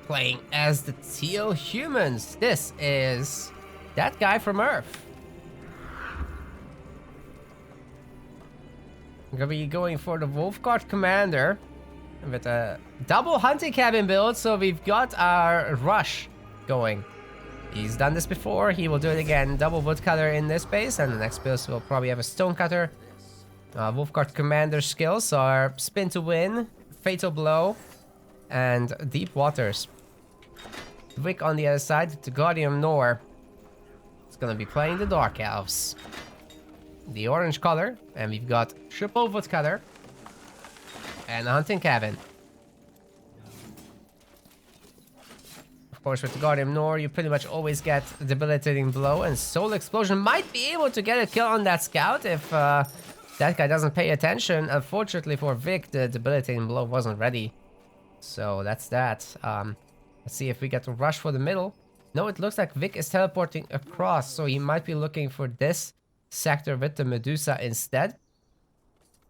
playing as the Teal Humans. This is That Guy from Earth. We're gonna be going for the Wolfguard Commander with a double hunting cabin build, so we've got our rush going. He's done this before, he will do it again. Double woodcutter in this base, and the next build will probably have a stonecutter. Wolfguard Commander skills are Spin to Win, Fatal Blow, and Deep Waters. Vic on the other side, the Guardian Nor, is gonna be playing the Dark Elves. The orange color, and we've got triple woodcutter and a hunting cabin. Of course, with the Guardian Nor, you pretty much always get a debilitating blow, and Soul Explosion might be able to get a kill on that scout if that guy doesn't pay attention. Unfortunately for Vic, the debilitating blow wasn't ready. So that's that. Let's see if we get to rush for the middle. No, it looks like Vic is teleporting across, so he might be looking for this sector with the Medusa instead.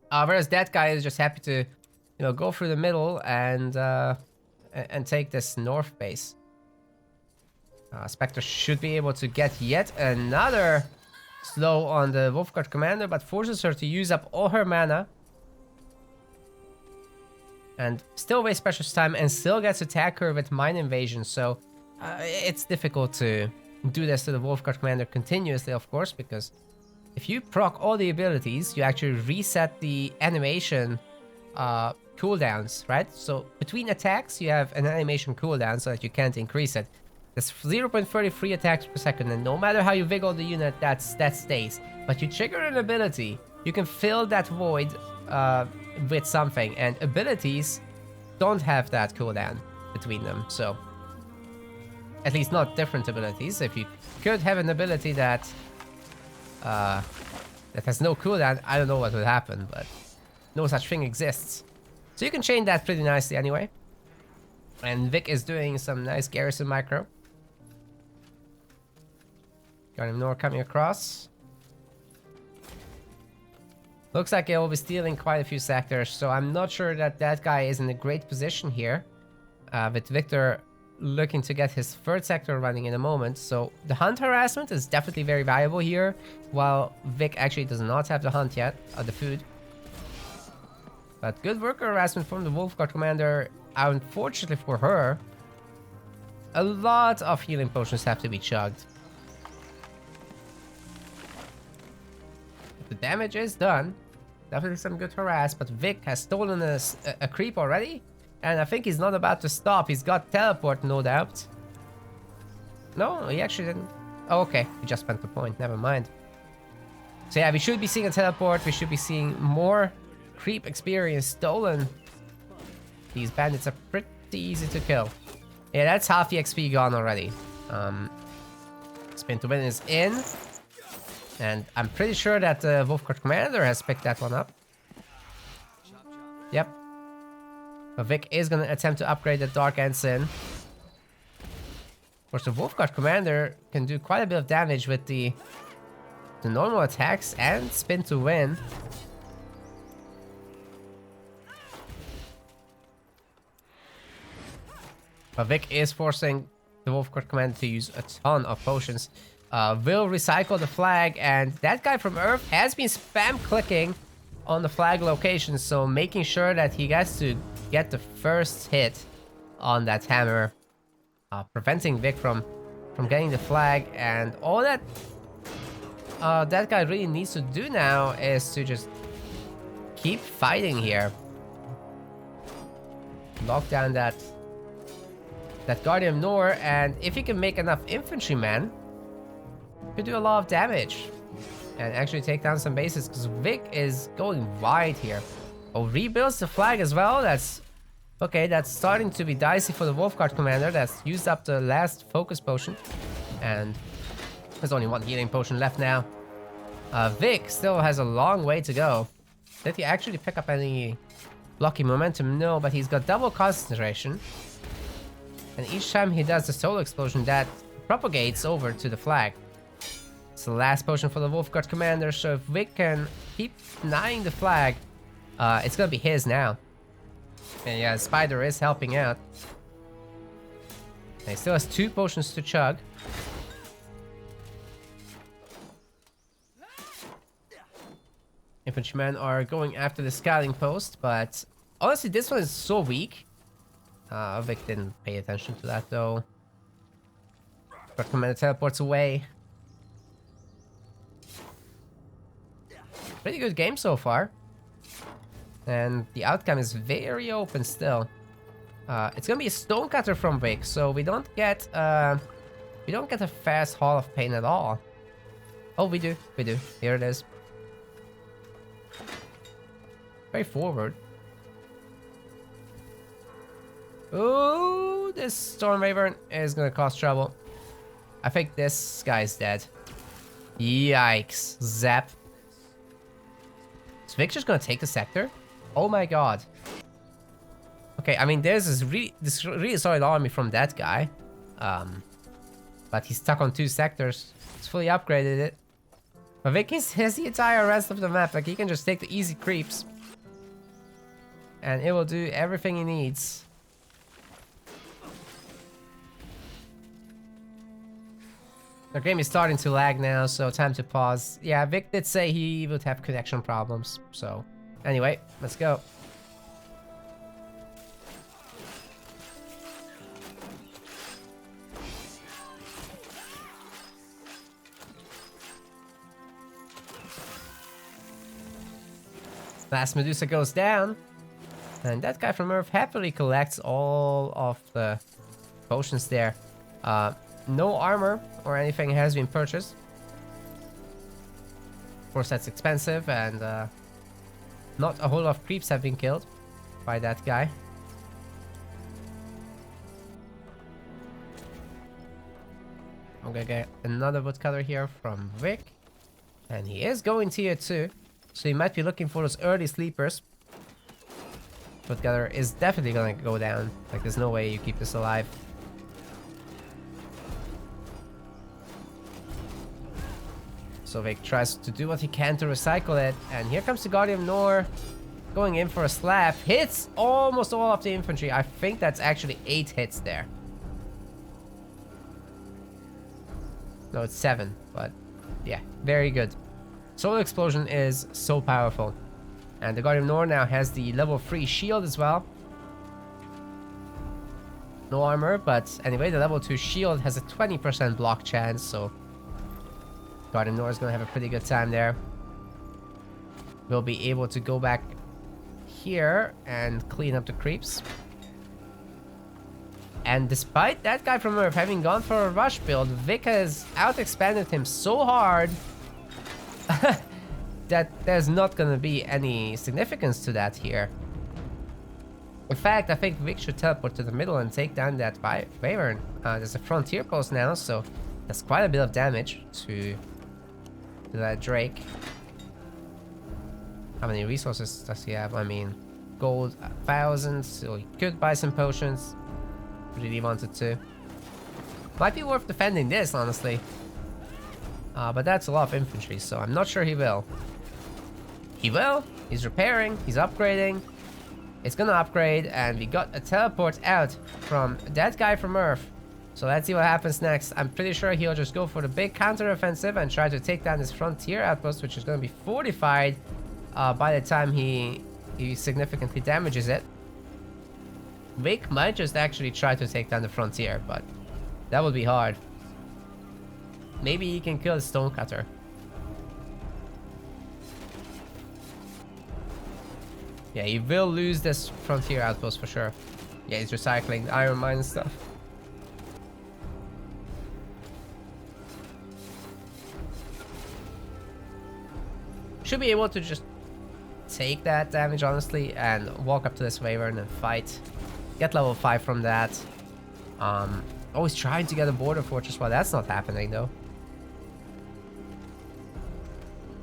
Whereas that guy is just happy to, go through the middle and take this north base. Spectre should be able to get yet another slow on the Wolfguard Commander, but forces her to use up all her mana. And still wastes precious time and still gets to attack her with Mind Invasion, so it's difficult to do this to the Wolfguard Commander continuously, of course, because if you proc all the abilities, you actually reset the animation cooldowns, right? So between attacks, you have an animation cooldown so that you can't increase it. There's 0.33 attacks per second, and no matter how you wiggle the unit, that stays. But you trigger an ability, you can fill that void with something, and abilities don't have that cooldown between them, so at least not different abilities. If you could have an ability that has no cooldown, I don't know what would happen, but no such thing exists. So you can chain that pretty nicely anyway. And Vic is doing some nice garrison micro. Guardian Nor coming across. Looks like he'll be stealing quite a few sectors, so I'm not sure that that guy is in a great position here. With Victor looking to get his third sector running in a moment, so the hunt harassment is definitely very valuable here, while Vic actually does not have the hunt yet, the food. But good worker harassment from the Wolfguard Commander. Unfortunately for her, a lot of healing potions have to be chugged. The damage is done. Definitely some good harass, but Vic has stolen a creep already. And I think he's not about to stop. He's got teleport, no doubt. No, he actually didn't. Oh, okay. He just spent the point. Never mind. So yeah, we should be seeing a teleport. We should be seeing more creep experience stolen. These bandits are pretty easy to kill. Yeah, that's half the XP gone already. Spin to Win is in. And I'm pretty sure that the Wolfguard Commander has picked that one up. Yep. But Vic is going to attempt to upgrade the Dark Ensign. Of course, the Wolfguard Commander can do quite a bit of damage with the normal attacks and Spin to Win. But Vic is forcing the Wolfguard Commander to use a ton of potions. Will recycle the flag, and that guy from Earth has been spam clicking on the flag location, so making sure that he gets to get the first hit on that hammer, preventing Vic from getting the flag. And all that that guy really needs to do now is to just keep fighting here, lock down that Guardian Nor, and if he can make enough infantrymen, could do a lot of damage and actually take down some bases, because Vic is going wide here. Oh, rebuilds the flag as well. That's okay. That's starting to be dicey for the Wolfguard Commander. That's used up the last focus potion, and there's only one healing potion left now. Vic still has a long way to go. Did he actually pick up any lucky momentum? No, but he's got double concentration, and each time he does the Soul Explosion, that propagates over to the flag. It's the last potion for the Wolfguard Commander, so if Vic can keep denying the flag, it's gonna be his now. And yeah, Spider is helping out. And he still has 2 potions to chug. Infantrymen are going after the scouting post, but honestly, this one is so weak. Vic didn't pay attention to that though. But Commander teleports away. Pretty good game so far. And the outcome is very open still. It's gonna be a Stonecutter from Vic, so we don't get a fast Hall of Pain at all. Oh, we do. Here it is. Very forward. Oh, this Storm Wyvern is gonna cause trouble. I think this guy's dead. Yikes. Zap. Is Vic just gonna take the sector? Oh my god. Okay, I mean, there's this really solid army from that guy. But he's stuck on 2 sectors. He's fully upgraded it. But Vic has the entire rest of the map. Like, he can just take the easy creeps. And it will do everything he needs. The game is starting to lag now, so time to pause. Yeah, Vic did say he would have connection problems, so... Anyway, let's go. Last Medusa goes down. And that guy from Earth happily collects all of the potions there. No armor or anything has been purchased. Of course, that's expensive, and not a whole lot of creeps have been killed by that guy. I'm gonna get another woodcutter here from Vic. And he is going tier 2, so he might be looking for those early sleepers. Woodcutter is definitely gonna go down. Like, there's no way you keep this alive. So Vic tries to do what he can to recycle it. And here comes the Guardian of Nor, going in for a slap. Hits almost all of the infantry. I think that's actually 8 hits there. No, it's 7, but yeah, very good. Solar Explosion is so powerful. And the Guardian of Nor now has the level 3 shield as well. No armor, but anyway, the level 2 shield has a 20% block chance, so Guardian of Nor is going to have a pretty good time there. We'll be able to go back here and clean up the creeps. And despite that guy from Earth having gone for a rush build, Vic has out-expanded him so hard that there's not gonna be any significance to that here. In fact, I think Vic should teleport to the middle and take down that Wyvern. There's a frontier post now, so that's quite a bit of damage to that Drake. How many resources does he have? I mean, gold 1,000, so he could buy some potions. Really wanted to. Might be worth defending this, honestly. But that's a lot of infantry, so I'm not sure he will. He will. He's repairing. He's upgrading. It's gonna upgrade, and we got a teleport out from that guy from Earth. So let's see what happens next. I'm pretty sure he'll just go for the big counter-offensive and try to take down this frontier outpost, which is gonna be fortified by the time he significantly damages it. Vic might just actually try to take down the frontier, but that would be hard. Maybe he can kill the Stonecutter. Yeah, he will lose this frontier outpost for sure. Yeah, he's recycling the iron mine and stuff. Should be able to just take that damage, honestly, and walk up to this Wyvern and fight. Get level 5 from that. Always trying to get a border fortress, well, that's not happening though.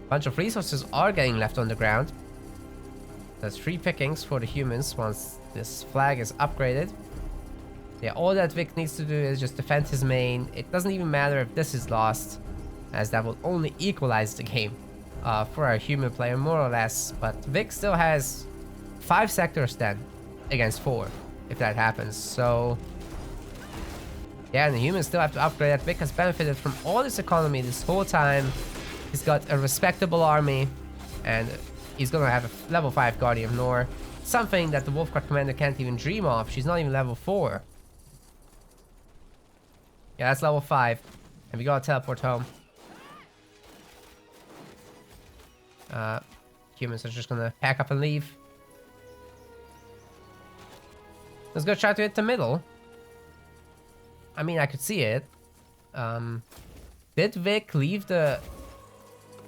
Bunch of resources are getting left on the ground. There's free pickings for the humans once this flag is upgraded. Yeah, all that Vic needs to do is just defend his main. It doesn't even matter if this is lost, as that will only equalize the game for a human player, more or less. But Vic still has 5 sectors then against 4, if that happens. So Yeah, and the humans still have to upgrade. That Vic has benefited from all this economy this whole time. He's got a respectable army, and he's gonna have a level 5 Guardian of Nor. Something that the Wolfguard commander can't even dream of. She's not even level 4. Yeah, that's level 5. And we gotta teleport home. Humans are just gonna pack up and leave. Let's go try to hit the middle. I mean, I could see it. Did Vic leave the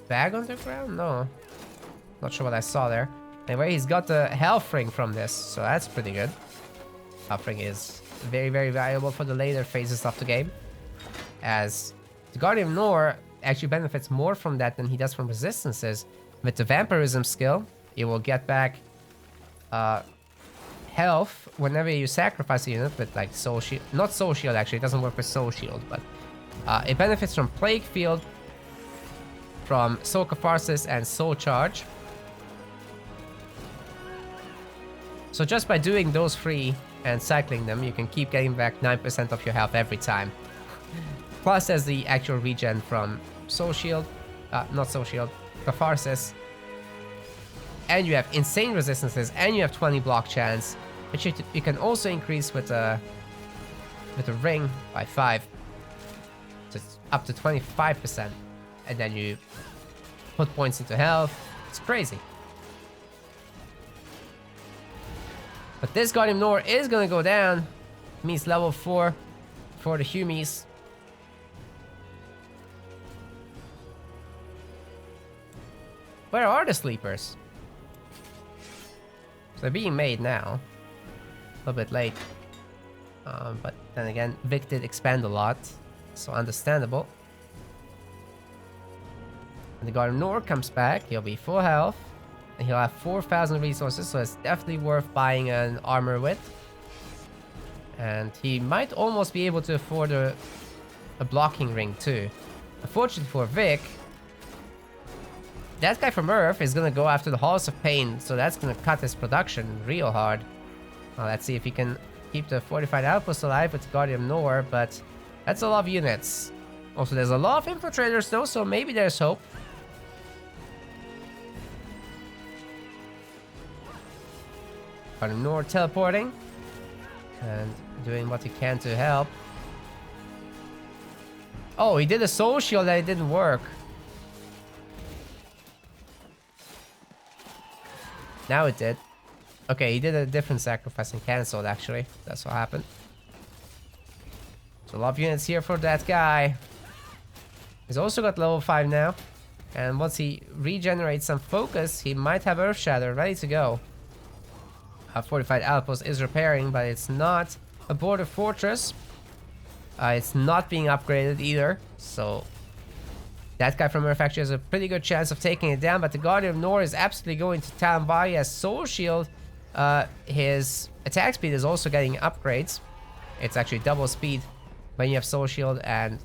bag on the ground? No. Not sure what I saw there. Anyway, he's got the health ring from this, so that's pretty good. Health ring is very, very valuable for the later phases of the game, as the Guardian of Nor actually benefits more from that than he does from resistances. With the vampirism skill, you will get back health whenever you sacrifice a unit with like soul shield. Not soul shield, actually, it doesn't work with soul shield, but it benefits from plague field, from soul catharsis and soul charge. So just by doing those 3 and cycling them, you can keep getting back 9% of your health every time. Plus there's the actual regen from soul shield, not soul shield, catharsis. And you have insane resistances, and you have 20 block chance, which you can also increase with a ring by 5. So it's up to 25%. And then you put points into health. It's crazy. But this Guardian of Nor is gonna go down. Means level 4 for the Humies. Where are the sleepers? So they're being made now. A little bit late. But then again, Vic did expand a lot, so understandable. When the Guardian of Nor comes back, he'll be full health. And he'll have 4,000 resources, so it's definitely worth buying an armor with. And he might almost be able to afford a blocking ring too. Unfortunately for Vic, that guy from Earth is gonna go after the Halls of Pain, so that's gonna cut his production real hard. Well, let's see if he can keep the fortified outpost alive with the Guardian of Nor, but that's a lot of units. Also, there's a lot of infiltrators though, so maybe there's hope. Guardian of Nor teleporting and doing what he can to help. Oh, he did a soul shield that it didn't work. Now it did. Okay, he did a different sacrifice and cancelled, actually. That's what happened. So a lot of units here for that guy. He's also got level 5 now. And once he regenerates some focus, he might have Earth Shatter ready to go. A fortified outpost is repairing, but it's not a border fortress. It's not being upgraded either, so that guy from Earth actually has a pretty good chance of taking it down, but the Guardian of Nor is absolutely going to town by. He has Soul Shield. His attack speed is also getting upgrades. It's actually double speed when you have Soul Shield, and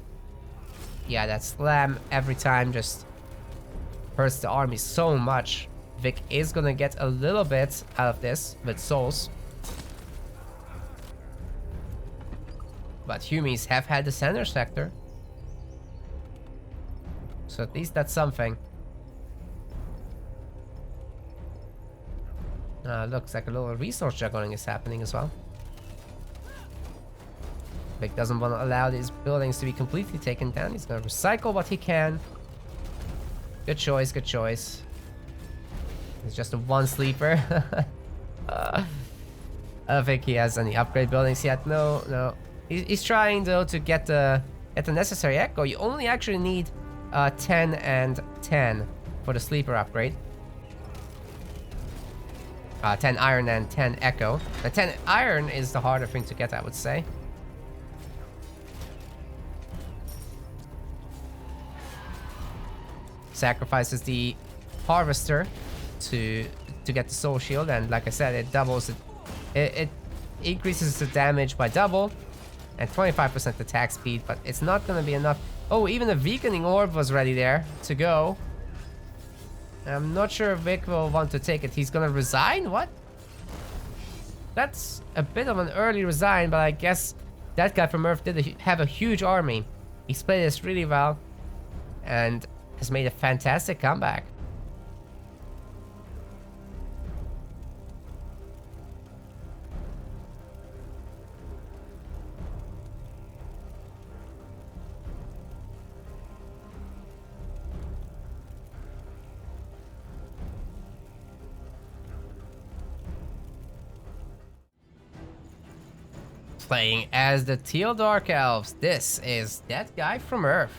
yeah, that slam every time just hurts the army so much. Vic is gonna get a little bit out of this with souls. But Humies have had the center sector. So at least that's something. Looks like a little resource juggling is happening as well. Vic doesn't want to allow these buildings to be completely taken down. He's gonna recycle what he can. Good choice, good choice. It's just a one sleeper. I don't think he has any upgrade buildings yet. No, no. He's trying though to get the necessary echo. You only actually need 10 and 10 for the sleeper upgrade. 10 iron and 10 echo. The 10 iron is the harder thing to get, I would say. Sacrifices the harvester to get the soul shield, and like I said, it doubles it. It increases the damage by double and 25% attack speed, but it's not gonna be enough. Oh, even a weakening orb was ready there to go. I'm not sure if Vic will want to take it. He's gonna resign? What? That's a bit of an early resign, but I guess That guy from Earth did have a huge army. He's played this really well and has made a fantastic comeback. Playing as the Teal Dark Elves, this is That Guy from Earth.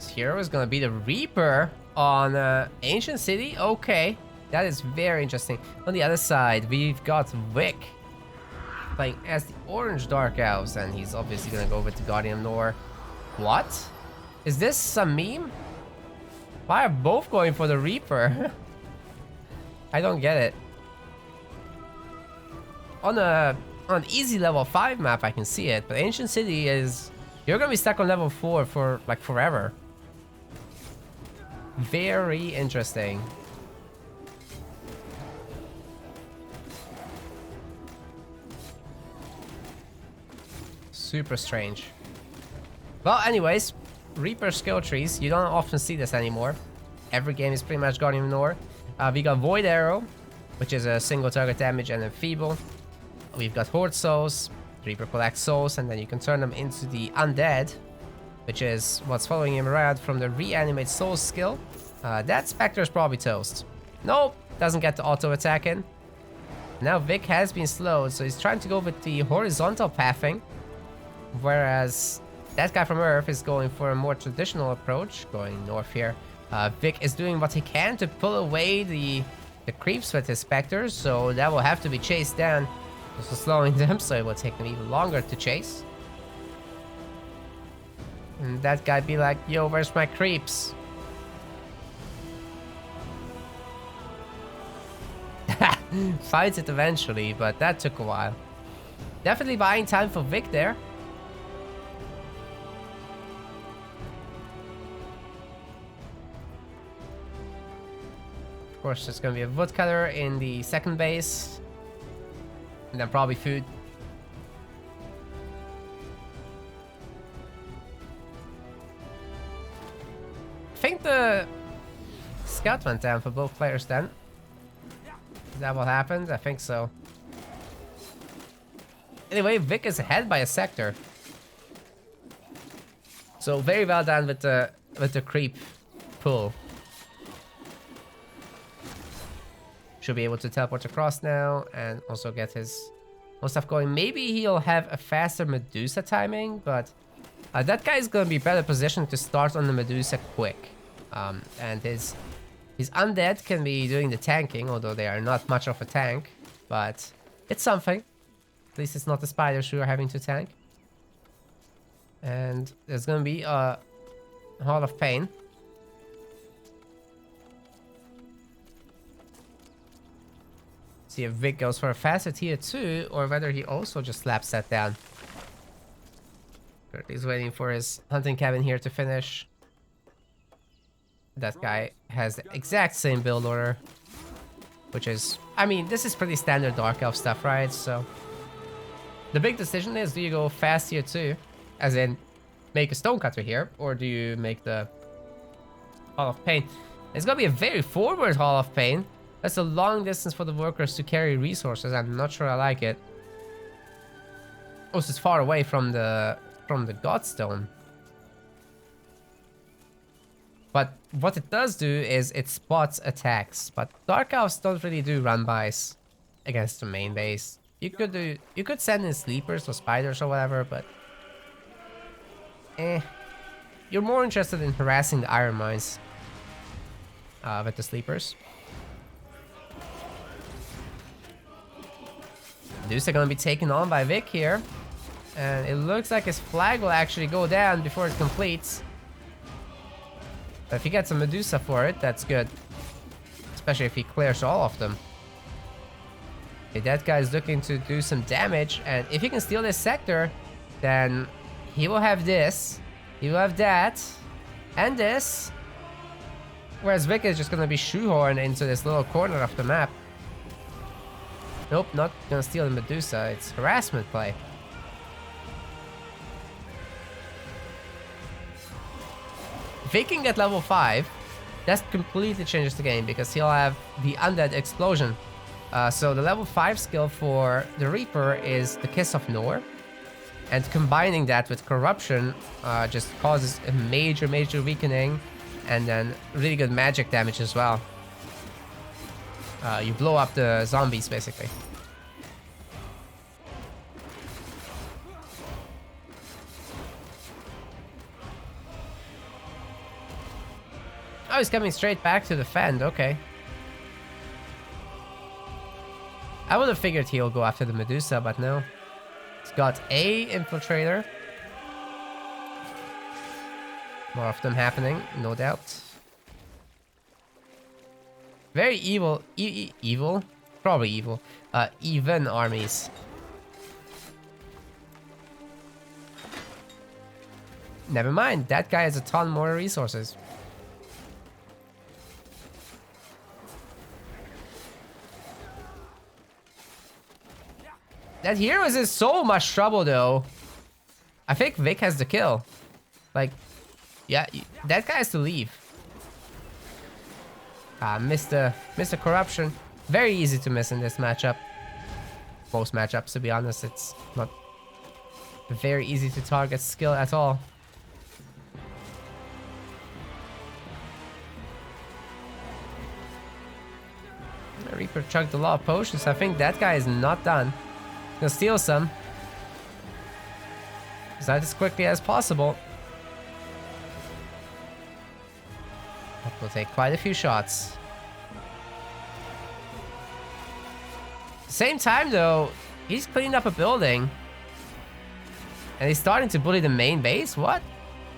His hero is gonna be the Reaper on Ancient City. Okay, that is very interesting. On the other side, we've got Vic playing as the Orange Dark Elves, and he's obviously gonna go with the Guardian of Nor. What? Is this some meme? Why are both going for the Reaper? I don't get it. On an easy level 5 map, I can see it, but Ancient City is... You're gonna be stuck on level 4 for, like, forever. Very interesting. Super strange. Well, anyways, Reaper skill trees. You don't often see this anymore. Every game is pretty much Guardian of Nor. We got Void Arrow, which is a single target damage and enfeeble. We've got Horde Souls. Reaper collects souls, and then you can turn them into the Undead, which is what's following him around from the Reanimate Souls skill. That Spectre is probably toast. Nope, doesn't get the auto attack in. Now Vic has been slowed, so he's trying to go with the horizontal pathing, whereas That Guy from Earth is going for a more traditional approach, going north here. Vic is doing what he can to pull away the creeps with his Spectres, so that will have to be chased down. Also slowing them, so it will take them even longer to chase. And that guy be like, yo, where's my creeps? Finds it eventually, but that took a while. Definitely buying time for Vic there. Of course, there's gonna be a woodcutter in the second base. And then probably food. I think the scout went down for both players then. Is that what happened? I think so. Anyway, Vic is ahead by a sector. So very well done with the creep pull. Should be able to teleport across now and also get his most stuff going. Maybe he'll have a faster Medusa timing, but that guy is gonna be better positioned to start on the Medusa quick. And his undead can be doing the tanking, although they are not much of a tank, but it's something. At least it's not the spiders who are having to tank. And there's gonna be a Hall of Pain. See if Vic goes for a faster tier 2 or whether he also just slaps that down. He's waiting for his hunting cabin here to finish. That guy has the exact same build order, which is, I mean, this is pretty standard Dark Elf stuff, right? So the big decision is, do you go fast tier 2, as in make a stonecutter here, or do you make the Hall of Pain? It's gonna be a very forward Hall of Pain. That's a long distance for the workers to carry resources. I'm not sure I like it. Also, it's far away from the Godstone. But what it does do is it spots attacks. But Dark Elves don't really do run-bys against the main base. You could send in sleepers or spiders or whatever, but you're more interested in harassing the iron mines with the sleepers. Medusa gonna be taken on by Vic here. And it looks like his flag will actually go down before it completes. But if he gets a Medusa for it, that's good. Especially if he clears all of them. Okay, that guy's looking to do some damage. And if he can steal this sector, then he will have this. He will have that. And this. Whereas Vic is just gonna be shoehorned into this little corner of the map. Nope, not gonna steal the Medusa. It's harassment play. If he can get level 5, that completely changes the game because he'll have the Undead Explosion. So the level 5 skill for the Reaper is the Kiss of Nor. And combining that with Corruption just causes a major weakening. And then really good magic damage as well. You blow up the zombies basically. Oh, he's coming straight back to defend. Okay. I would have figured he'll go after the Medusa, but no. He's got a Infiltrator. More of them happening, no doubt. Very evil. Evil? Probably evil. Even armies. Never mind, that guy has a ton more resources. That hero is in so much trouble though. I think Vic has the kill. Like, yeah, that guy has to leave. Missed the corruption. Very easy to miss in this matchup. Most matchups, to be honest, it's not very easy to target skill at all. The Reaper chugged a lot of potions. I think that guy is not done. Gonna steal some. That as quickly as possible. That will take quite a few shots. Same time though, he's cleaned up a building. And he's starting to bully the main base? What?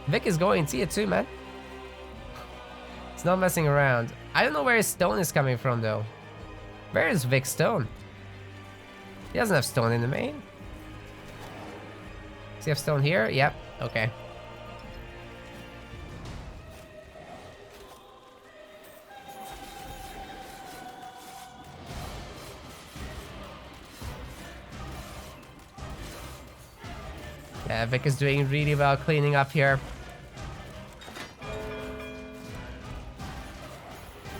Vic is going tier 2, man. He's not messing around. I don't know where his stone is coming from though. Where is Vic's stone? He doesn't have stone in the main. Does he have stone here? Yep. Okay. Yeah, Vic is doing really well cleaning up here.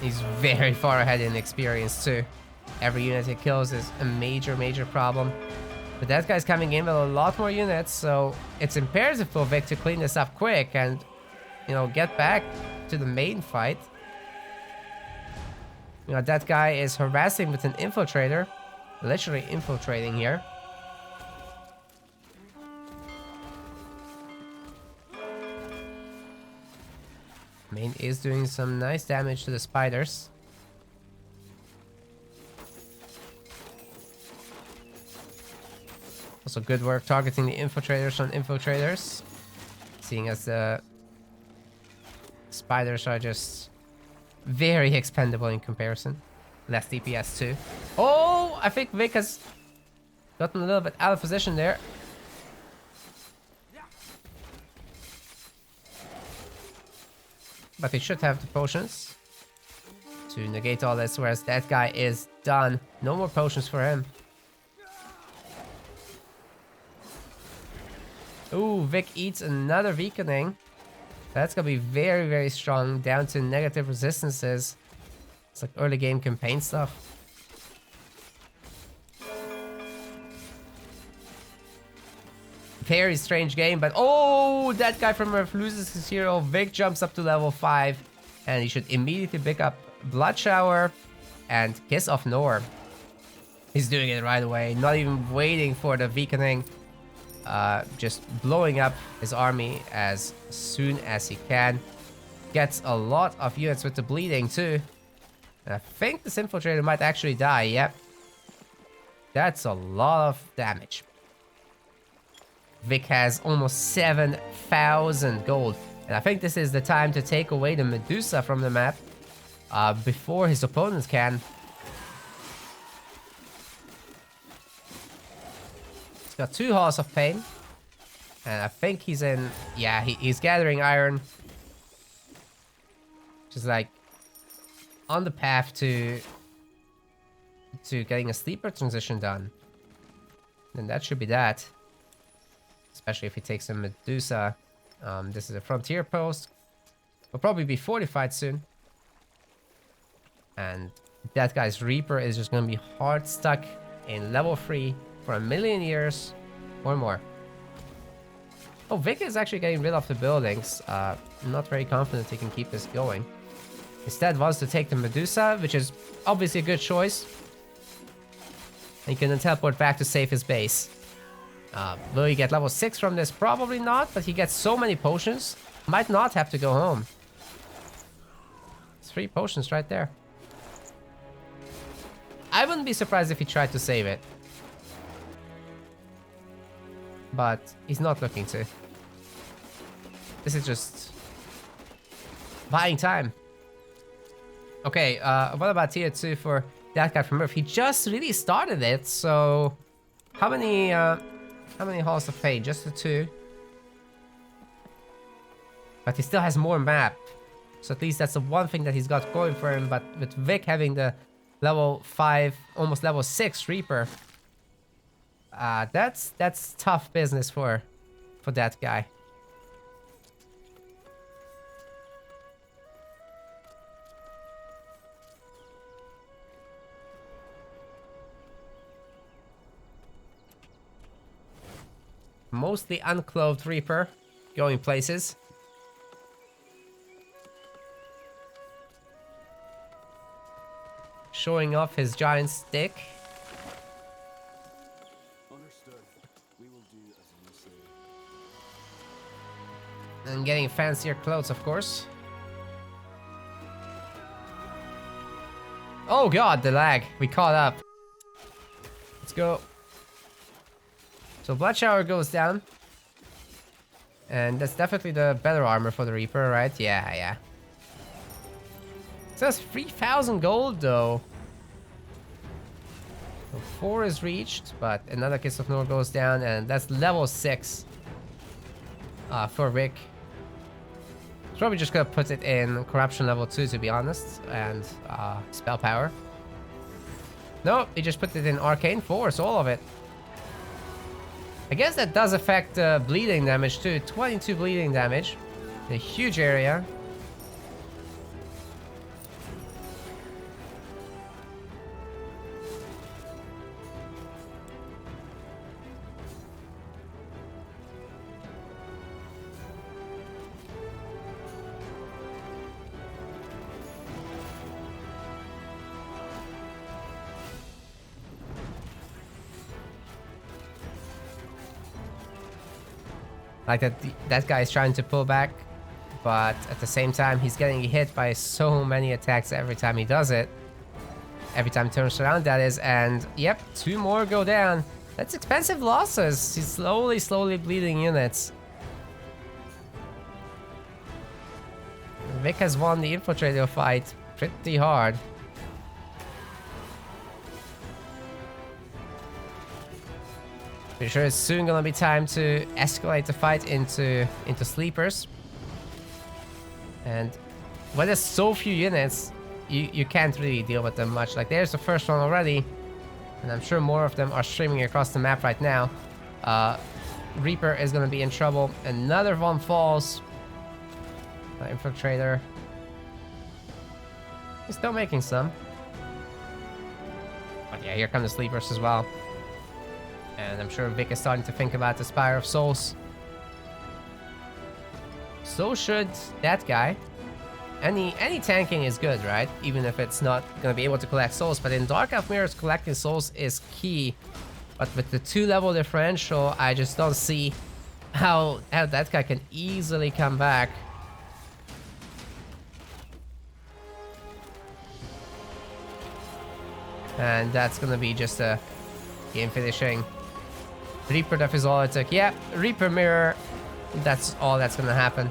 He's very far ahead in experience too. Every unit he kills is a major problem. But that guy's coming in with a lot more units, so it's imperative for Vic to clean this up quick and, you know, get back to the main fight. You know, that guy is harassing with an infiltrator. Literally infiltrating here. Main is doing some nice damage to the spiders. Also good work targeting the infiltrators on infiltrators. Seeing as the spiders are just very expendable in comparison. Less DPS too. Oh, I think Vic has gotten a little bit out of position there. But he should have the potions to negate all this, whereas that guy is done. No more potions for him. Ooh, Vic eats another weakening. That's gonna be very strong, down to negative resistances. It's like early game campaign stuff. Very strange game, but oh, that guy from Earth loses his hero. Vic jumps up to level 5, and he should immediately pick up Blood Shower and Kiss of Nor. He's doing it right away, not even waiting for the weakening. Just blowing up his army as soon as he can. Gets a lot of units with the bleeding too. And I think this infiltrator might actually die. Yep. That's a lot of damage. Vic has almost 7,000 gold. And I think this is the time to take away the Medusa from the map before his opponents can. He's got 2 Halls of Pain. And I think he's in... Yeah, he's gathering iron. Just like on the path to to getting a sleeper transition done. Then that should be that. Especially if he takes a Medusa. This is a frontier post. Will probably be fortified soon. And that guy's Reaper is just gonna be hard stuck in level 3 for 1,000,000 years or more. Oh, Vic is actually getting rid of the buildings. Not very confident he can keep this going. Instead wants to take the Medusa, which is obviously a good choice. And he can then teleport back to save his base. Will he get level 6 from this? Probably not, but he gets so many potions. Might not have to go home. 3 potions right there. I wouldn't be surprised if he tried to save it. But he's not looking to. This is just buying time. Okay, what about tier 2 for that guy from Earth? He just really started it, so how many halls of fate? Just the 2. But he still has more map. So at least that's the one thing that he's got going for him. But with Vic having the level 5, almost level 6 Reaper, that's tough business for that guy. Mostly unclothed Reaper, going places. Showing off his giant stick. Understood. We will do as you say. And getting fancier clothes, of course. Oh god, the lag. We caught up. Let's go. So Blood Shower goes down. And that's definitely the better armor for the Reaper, right? Yeah. It says 3,000 gold though. So 4 is reached, but another Kiss of Nor goes down, and that's level 6 for Rick. Probably just gonna put it in Corruption level 2 to be honest, and Spell Power. Nope, he just put it in Arcane Force, all of it. I guess that does affect bleeding damage too. 22 bleeding damage. A huge area. Like that guy is trying to pull back, but at the same time he's getting hit by so many attacks every time he does it. Every time he turns around, that is, and yep, 2 more go down. That's expensive losses. He's slowly bleeding units. Vic has won the Infiltrator fight pretty hard. Pretty sure it's soon gonna be time to escalate the fight into sleepers. And when there's so few units, you can't really deal with them much. Like there's the first one already, and I'm sure more of them are streaming across the map right now. Reaper is gonna be in trouble. Another one falls. Infiltrator. He's still making some. But yeah, here come the sleepers as well. And I'm sure Vic is starting to think about the Spire of Souls. So should that guy. Any tanking is good, right? Even if it's not gonna be able to collect souls. But in Dark Elf Mirrors, collecting souls is key. But with the 2-level differential, I just don't see how that guy can easily come back. And that's gonna be just a game finishing. Reaper Death is all it took. Yeah, Reaper Mirror. That's all that's gonna happen.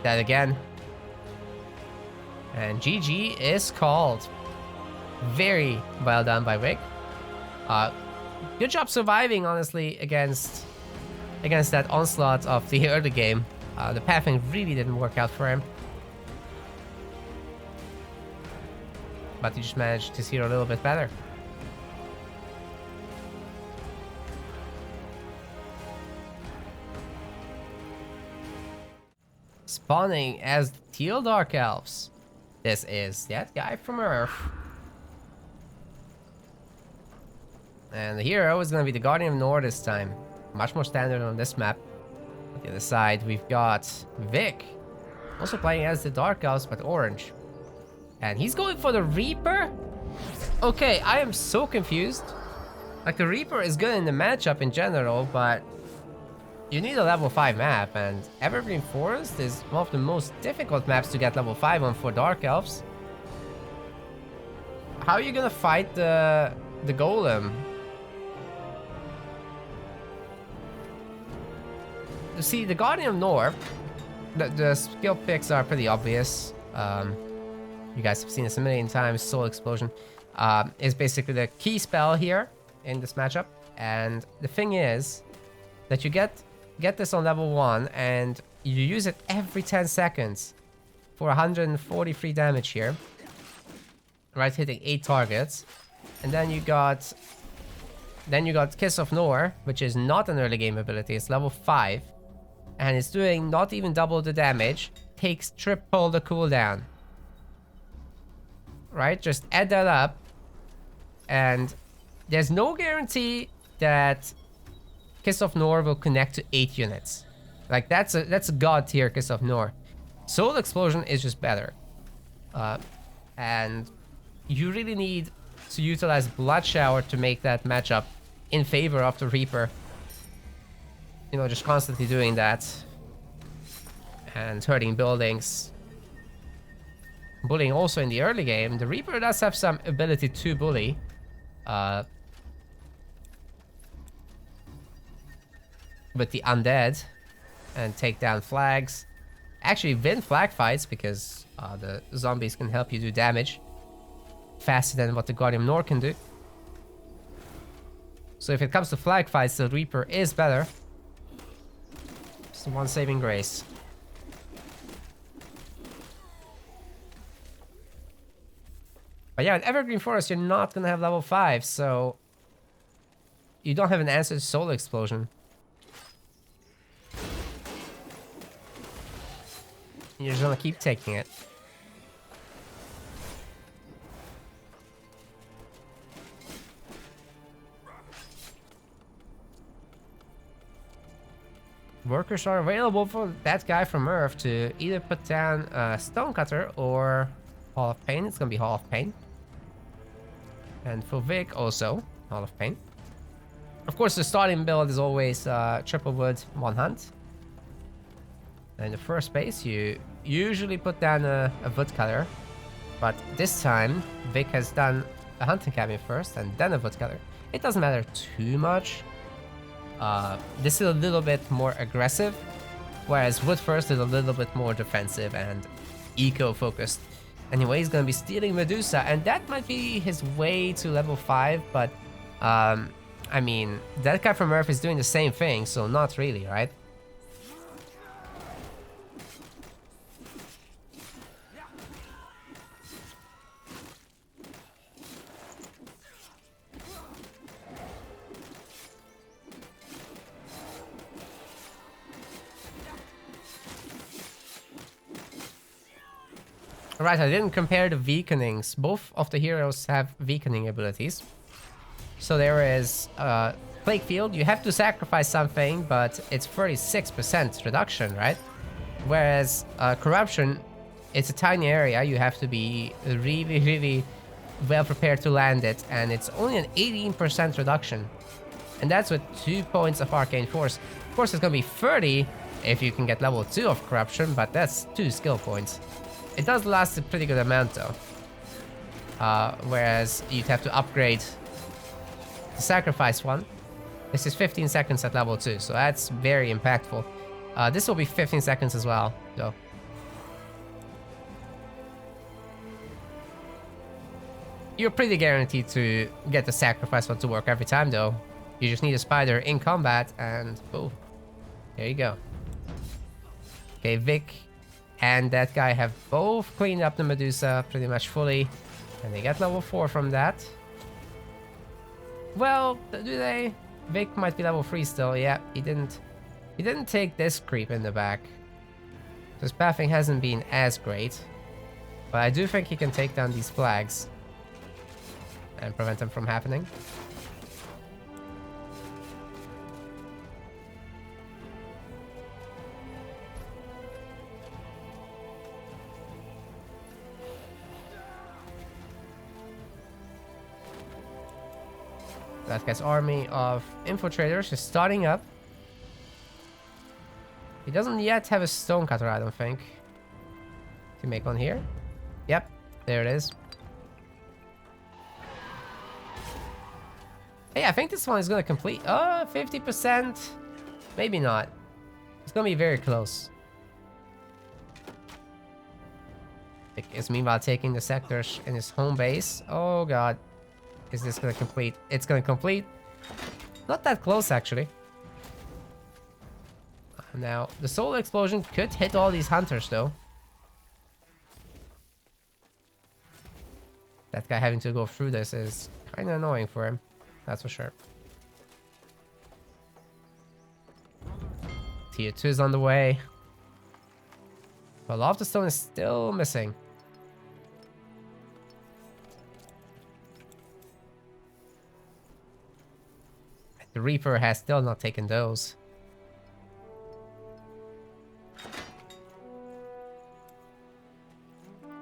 That again. And GG is called. Very well done by Vic. Good job surviving, honestly, against that onslaught of the early game. The pathing really didn't work out for him. but he just managed his hero a little bit better. Spawning as teal Dark Elves. This is that guy from Earth. And the hero is going to be the Guardian of Nor this time. Much more standard on this map. On the other side, we've got Vic. Also playing as the Dark Elves, but orange. And he's going for the Reaper? Okay, I am so confused. Like, the Reaper is good in the matchup in general, but you need a level 5 map, and Evergreen Forest is one of the most difficult maps to get level 5 on for Dark Elves. How are you gonna fight the Golem? You see, the Guardian of Nor, the skill picks are pretty obvious. You guys have seen this a million times. Soul Explosion is basically the key spell here in this matchup. And the thing is that you get this on level 1 and you use it every 10 seconds for 143 damage here. Right, hitting 8 targets. And then you got Kiss of Nor, which is not an early game ability. It's level 5. And it's doing not even double the damage. Takes triple the cooldown. Right? Just add that up. And there's no guarantee that Kiss of Nor will connect to 8 units. Like, that's a god tier Kiss of Nor. Soul Explosion is just better. And you really need to utilize Blood Shower to make that matchup in favor of the Reaper. You know, just constantly doing that. And hurting buildings. Bullying also in the early game. The Reaper does have some ability to bully. With the undead. And take down flags. Actually win flag fights because the zombies can help you do damage faster than what the Guardian of Nor can do. So if it comes to flag fights, the Reaper is better. Just one saving grace. But yeah, in Evergreen Forest, you're not gonna have level 5, so you don't have an answer to Soul Explosion. You're just gonna keep taking it. Workers are available for that guy from Earth to either put down Stonecutter or Hall of Pain. It's gonna be Hall of Pain. And for Vic also, Hall of Pain. Of course, the starting build is always triple wood, 1 hunt. And in the first base, you usually put down a woodcutter. But this time, Vic has done a hunting cabin first and then a woodcutter. It doesn't matter too much. This is a little bit more aggressive, whereas Wood First is a little bit more defensive and eco-focused. Anyway, he's gonna be stealing Medusa, and that might be his way to level 5, but I mean, that guy from Earth is doing the same thing, so not really, right? Right, I didn't compare the weakenings. Both of the heroes have weakening abilities. So there is Plague Field. You have to sacrifice something, but it's 36% reduction, right? Whereas Corruption, it's a tiny area. You have to be really, really well prepared to land it. And it's only an 18% reduction. And that's with 2 points of Arcane Force. Of course, it's going to be 30 if you can get level 2 of Corruption, but that's 2 skill points. It does last a pretty good amount though. Whereas you'd have to upgrade the sacrifice one. This is 15 seconds at level 2, so that's very impactful. This will be 15 seconds as well, though. You're pretty guaranteed to get the sacrifice one to work every time though. You just need a spider in combat and boom. There you go. Okay, Vic and that guy have both cleaned up the Medusa pretty much fully. And they get level 4 from that. Well, do they? Vic might be level 3 still. Yeah, he didn't take this creep in the back. His pathing hasn't been as great. But I do think he can take down these flags and prevent them from happening. That guy's army of infiltrators is starting up. He doesn't yet have a stonecutter, I don't think. Can make one here. Yep, there it is. Hey, I think this one is gonna complete. 50%. Maybe not. It's gonna be very close. Vic is meanwhile taking the sectors in his home base. Oh god. Is this gonna complete? It's gonna complete. Not that close, actually. Now, the solar explosion could hit all these hunters, though. That guy having to go through this is kind of annoying for him. That's for sure. Tier 2 is on the way. But Lofty Stone is still missing. The Reaper has still not taken those.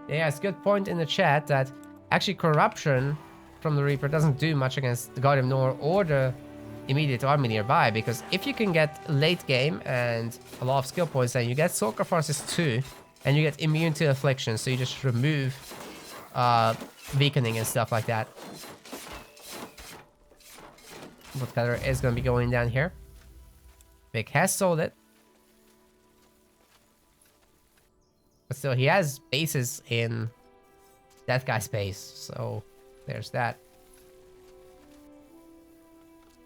Yeah, it's a good point in the chat that actually corruption from the Reaper doesn't do much against the Guardian of Nor or the immediate army nearby, because if you can get late game and a lot of skill points, then you get Soaker Forces 2 and you get immune to affliction, so you just remove weakening and stuff like that. Woodcutter is going to be going down here. Vic has sold it. But still, he has bases in that guy's base, so there's that.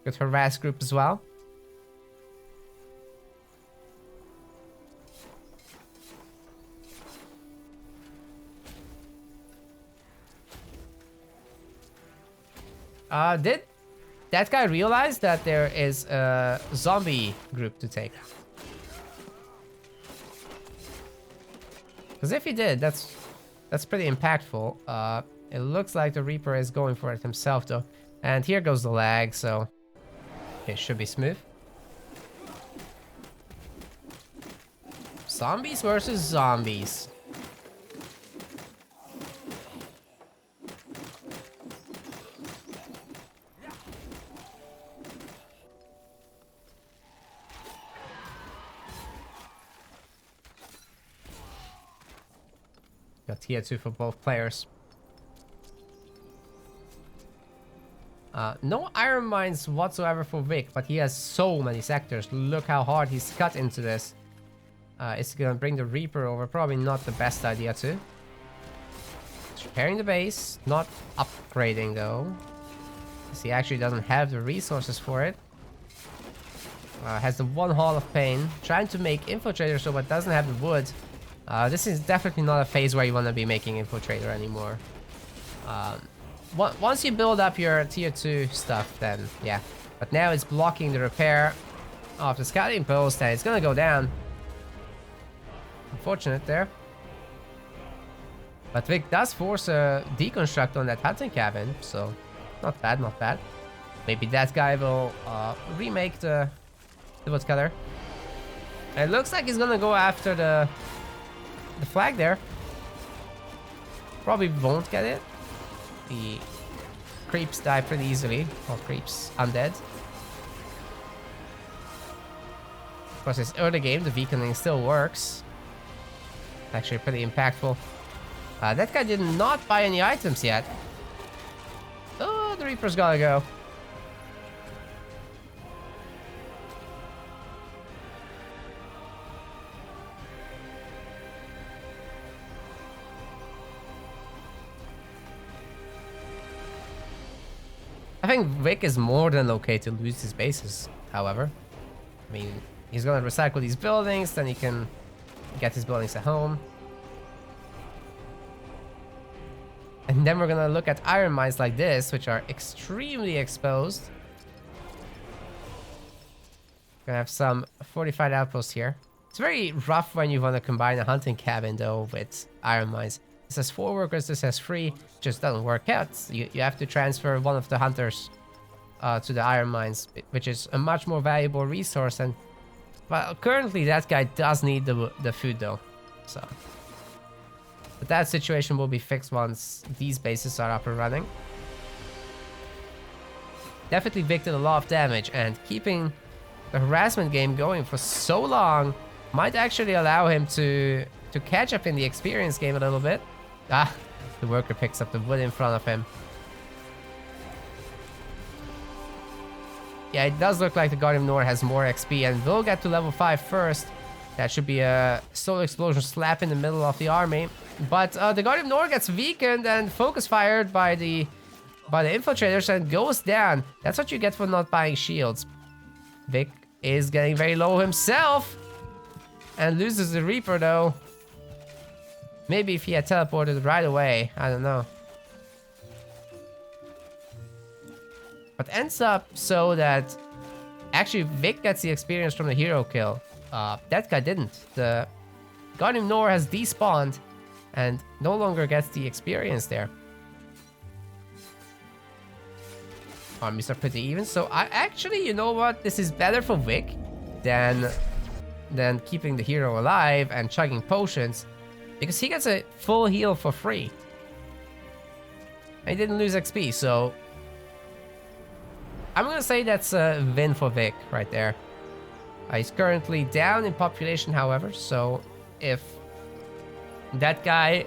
Good harass group as well. Did that guy realize that there is a zombie group to take? Because if he did, that's pretty impactful. It looks like the Reaper is going for it himself, though. And here goes the lag, so it should be smooth. Zombies versus zombies. Got tier 2 for both players. No iron mines whatsoever for Vic, but he has so many sectors. Look how hard he's cut into this. It's gonna bring the Reaper over. Probably not the best idea too. He's repairing the base, not upgrading though. Because he actually doesn't have the resources for it. Has the one Hall of Pain. Trying to make Infiltrator so, but doesn't have the wood. This is definitely not a phase where you want to be making Infiltrator anymore. Once you build up your tier 2 stuff, then yeah. But now it's blocking the repair of the scouting post and it's gonna go down. Unfortunate there. But Vic does force a deconstruct on that hunting cabin, so not bad, not bad. Maybe that guy will remake the woodcutter. It looks like he's gonna go after the flag there. Probably won't get it. The creeps die pretty easily. Or creeps undead. Of course, it's early game. The weakening still works. Actually, pretty impactful. That guy did not buy any items yet. Oh, the Reaper's gotta go. I think Vic is more than okay to lose his bases, however. I mean, he's gonna recycle these buildings, then he can get his buildings at home. And then we're gonna look at iron mines like this, which are extremely exposed. Gonna have some fortified outposts here. It's very rough when you want to combine a hunting cabin though with iron mines. This has 4 workers, this has 3. Just doesn't work out. You have to transfer one of the hunters to the iron mines, which is a much more valuable resource. And well, currently that guy does need the food though. So, but that situation will be fixed once these bases are up and running. Definitely Vic did a lot of damage, and keeping the harassment game going for so long might actually allow him to catch up in the experience game a little bit. Ah, the worker picks up the wood in front of him. Yeah, it does look like the Guardian of Nor has more XP and will get to level 5 first. That should be a solar explosion slap in the middle of the army. But the Guardian of Nor gets weakened and focus fired by the infiltrators and goes down. That's what you get for not buying shields. Vic is getting very low himself and loses the Reaper though. Maybe if he had teleported right away, I don't know. But ends up so that actually Vic gets the experience from the hero kill. That guy didn't. The Guardian of Nor has despawned and no longer gets the experience there. Armies are pretty even, so I actually, you know what, this is better for Vic than keeping the hero alive and chugging potions, because he gets a full heal for free. He didn't lose XP, so I'm gonna say that's a win for Vic right there. He's currently down in population, however, so if that guy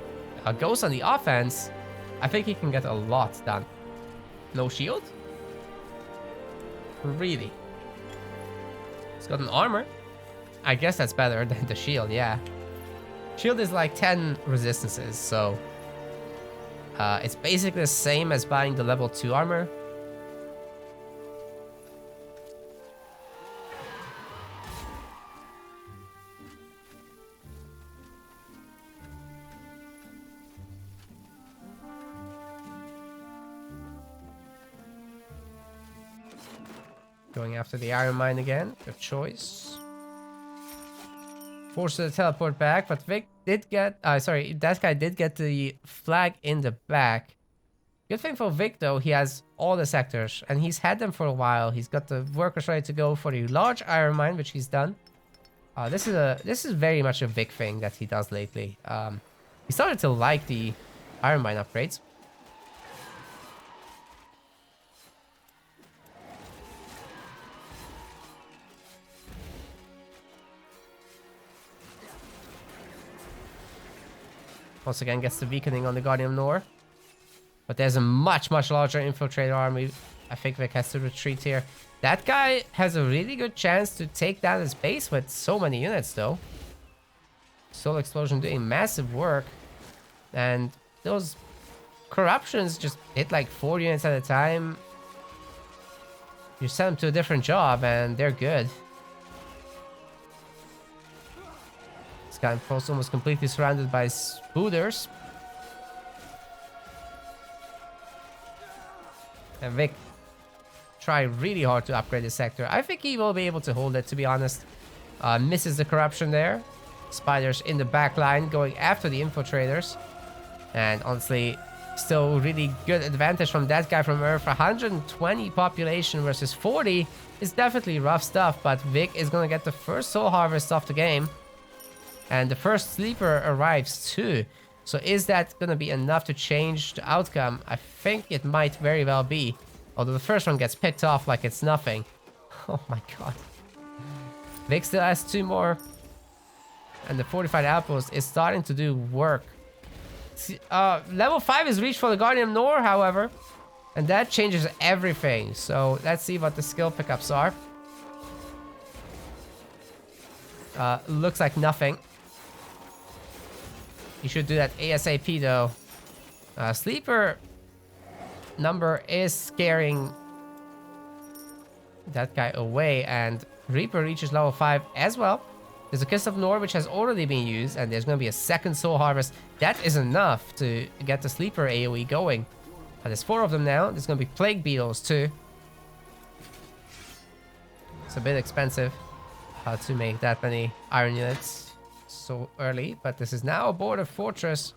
goes on the offense, I think he can get a lot done. No shield? Really? He's got an armor. I guess that's better than the shield, yeah. Shield is like 10 resistances, so it's basically the same as buying the level 2 armor. Going after the iron mine again. Good choice. Forced to teleport back, but Vic did get... sorry, that guy did get the flag in the back. Good thing for Vic, though, he has all the sectors, and he's had them for a while. He's got the workers ready to go for the large iron mine, which he's done. This is very much a Vic thing that he does lately. He started to like the iron mine upgrades. Once again gets the weakening on the Guardian of Nor. But there's a much, much larger infiltrator army. I think Vic has to retreat here. That guy has a really good chance to take down his base with so many units, though. Soul Explosion doing massive work. And those corruptions just hit like 4 units at a time. You send them to a different job and they're good. This guy is almost completely surrounded by spooters. And Vic try really hard to upgrade the sector. I think he will be able to hold it, to be honest. Misses the corruption there. Spiders in the back line going after the infiltrators. And honestly, still really good advantage from that guy from Earth. 120 population versus 40 is definitely rough stuff. But Vic is going to get the first soul harvest of the game. And the first sleeper arrives too. So is that going to be enough to change the outcome? I think it might very well be. Although the first one gets picked off like it's nothing. Oh my god. Vic still has 2 more. And the fortified outpost is starting to do work. Level 5 is reached for the Guardian of Nor, however. And that changes everything. So let's see what the skill pickups are. Looks like nothing. You should do that ASAP though. Sleeper number is scaring that guy away, and Reaper reaches level 5 as well. There's a Kiss of Nor which has already been used, and there's going to be a second Soul Harvest. That is enough to get the Sleeper AoE going. But there's 4 of them now. There's going to be Plague Beetles too. It's a bit expensive to make that many iron units so early, but this is now a border fortress.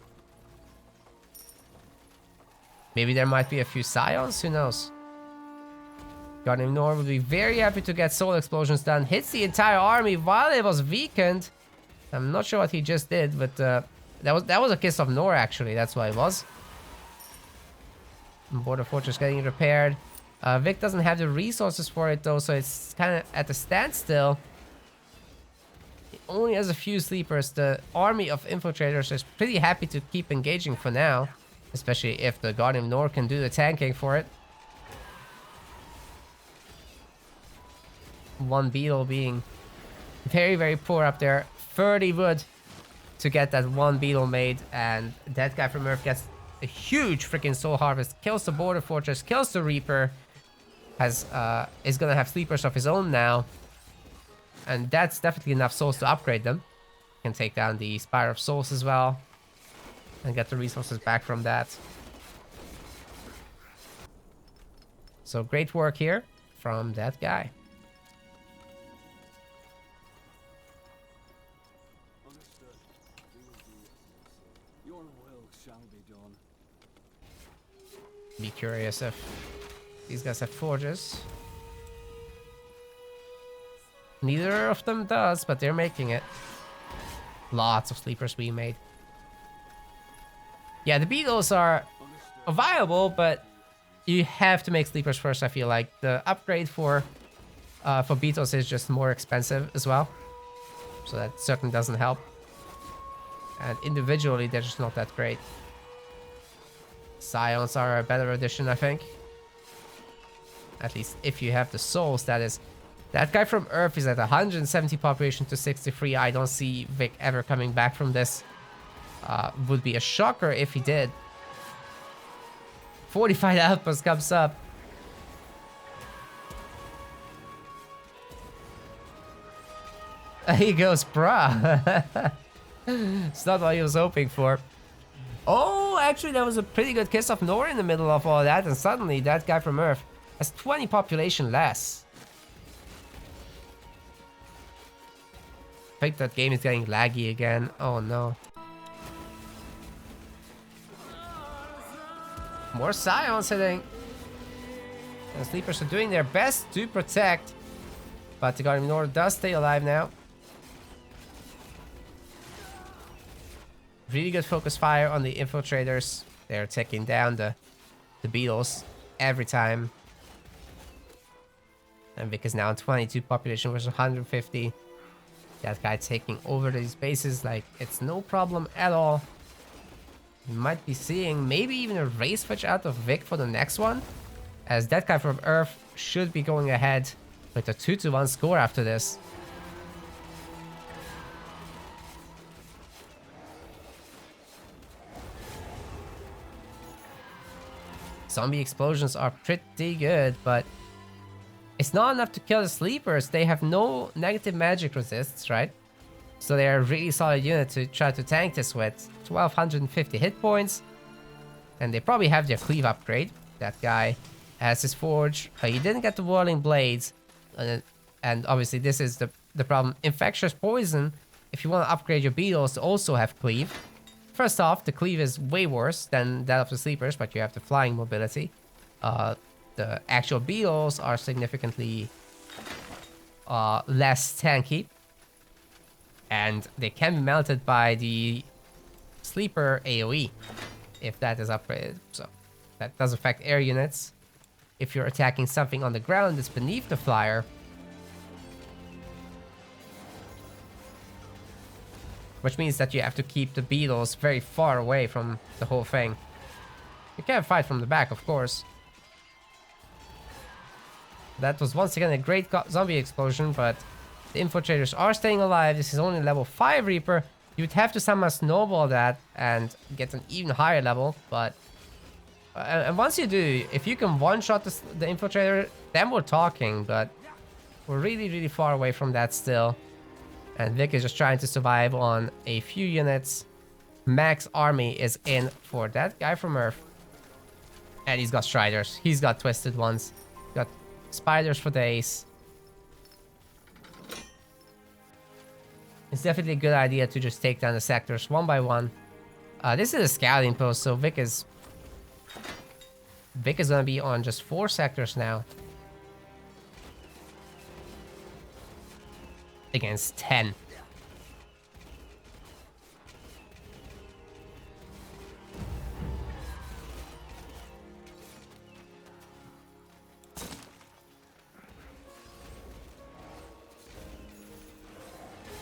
Maybe there might be a few Scions, who knows? Guardian Nor would be very happy to get Soul Explosions done. Hits the entire army while it was weakened. I'm not sure what he just did, but that was a Kiss of Nor actually, that's what it was. Border Fortress getting repaired. Vic doesn't have the resources for it though, so it's kind of at a standstill. He only has a few sleepers. The army of infiltrators is pretty happy to keep engaging for now, especially if the Guardian of Nor can do the tanking for it. One beetle being very, very poor up there. 30 wood to get that one beetle made, and that guy from Earth gets a huge freaking soul harvest, kills the border fortress, kills the Reaper, is gonna have sleepers of his own now, and that's definitely enough souls to upgrade them. Can take down the Spire of Souls as well, and get the resources back from that. So great work here from that guy. Be curious if these guys have forges. Neither of them does, but they're making it. Lots of sleepers being made. Yeah, the beetles are viable, but you have to make sleepers first. I feel like the upgrade for beetles is just more expensive as well, so that certainly doesn't help. And individually, they're just not that great. Scions are a better addition, I think. At least if you have the souls, that is. That guy from Earth is at 170 population to 63. I don't see Vic ever coming back from this. Would be a shocker if he did. 45 outpost comes up. He goes, bruh. It's not what he was hoping for. Oh, actually, that was a pretty good Kiss of Nor in the middle of all that, and suddenly that guy from Earth has 20 population less. I think that game is getting laggy again. Oh no. More Scions hitting. The Sleepers are doing their best to protect, but the Guardian of Nor does stay alive now. Really good focus fire on the infiltrators. They're taking down the beetles every time. And Vic is now on 22 population versus 150. That guy taking over these bases like it's no problem at all. We might be seeing maybe even a race switch out of Vic for the next one, as that guy from Earth should be going ahead with a 2-1 score after this. Zombie explosions are pretty good, but it's not enough to kill the sleepers. They have no negative magic resists, right? So they are a really solid unit to try to tank this with. 1250 hit points. And they probably have their cleave upgrade. That guy has his forge. He didn't get the whirling blades. And obviously this is the problem. Infectious poison, if you want to upgrade your beetles to also have cleave. First off, the cleave is way worse than that of the sleepers, but you have the flying mobility. The actual beetles are significantly less tanky. And they can be melted by the sleeper AoE, if that is upgraded. So that does affect air units. If you're attacking something on the ground that's beneath the flyer, which means that you have to keep the beetles very far away from the whole thing. You can fight from the back, of course. That was once again a great zombie explosion, but the infiltrators are staying alive. This is only level 5 Reaper. You would have to somehow snowball that and get an even higher level, but... and once you do, if you can one-shot the infiltrator, then we're talking, but we're really, really far away from that still. And Vic is just trying to survive on a few units. Max army is in for that guy from Earth. And he's got Striders. He's got Twisted Ones. Got Spiders for days. It's definitely a good idea to just take down the sectors one by one. This is a scouting post, so Vic is gonna be on just 4 sectors now. Against 10.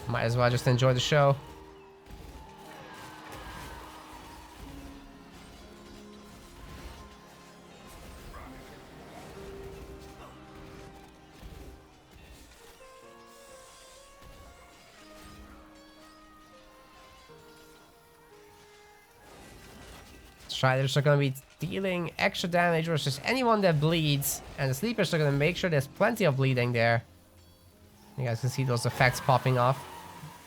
Might as well just enjoy the show. Striders are going to be dealing extra damage versus anyone that bleeds. And the Sleepers are going to make sure there's plenty of bleeding there. You guys can see those effects popping off